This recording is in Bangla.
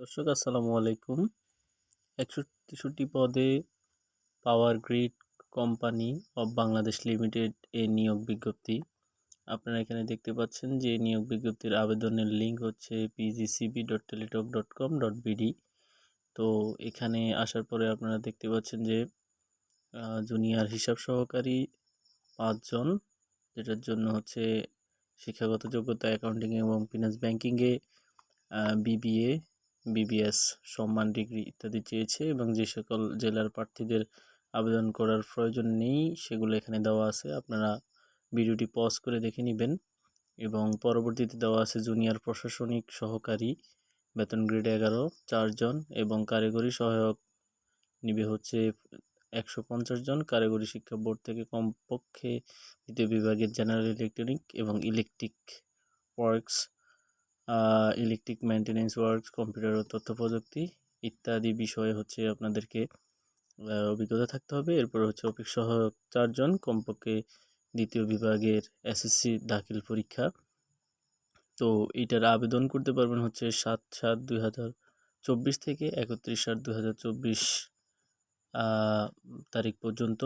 দর্শক আসসালামু আলাইকুম। ১৬৩ পদে power grid company of Bangladesh limited এর নিয়োগ বিজ্ঞপ্তি। আপনারা এখানে দেখতে পাচ্ছেন যে নিয়োগ বিজ্ঞপ্তির আবেদনের লিঙ্ক হচ্ছে pgcb.teletalk.com.bd। তো এখানে আসার পরে আপনারা দেখতে পাচ্ছেন যে জুনিয়র হিসাব সহকারী ৫ জন, যেটার জন্য হচ্ছে শিক্ষাগত যোগ্যতা অ্যাকাউন্টিং এবং ফিনান্স ব্যাংকিংয়ে বিবিএ, বিবিএস সম্মান ডিগ্রি ইত্যাদি চেয়েছে এবং যে সকল জেলার প্রার্থীদের আবেদন করার প্রয়োজন নেই সেগুলো এখানে দেওয়া আছে। আপনারা ভিডিওটি পজ করে দেখে নেবেন। এবং পরবর্তীতে দেওয়া আছে জুনিয়র প্রশাসনিক সহকারী, বেতন গ্রেড 11, 4 জন এবং কারিগরি সহায়ক নিবে হচ্ছে 150 জন। কারিগরি শিক্ষা বোর্ড থেকে কমপক্ষে দ্বিতীয় বিভাগের জেনারেল ইলেকট্রনিক এবং electric works, electric maintenance works, computer ও তথ্য প্রযুক্তি ইত্যাদি বিষয়ে হচ্ছে আপনাদেরকে অভিজ্ঞতা থাকতে হবে। এরপর হচ্ছে অফিস সহায়ক 4 জন, কমপক্ষে দ্বিতীয় বিভাগের এসএসসি দাখিল পরীক্ষা। তো এইটার আবেদন করতে পারবেন হচ্ছে 7/7/2024 থেকে 31/7/2024 তারিখ পর্যন্ত।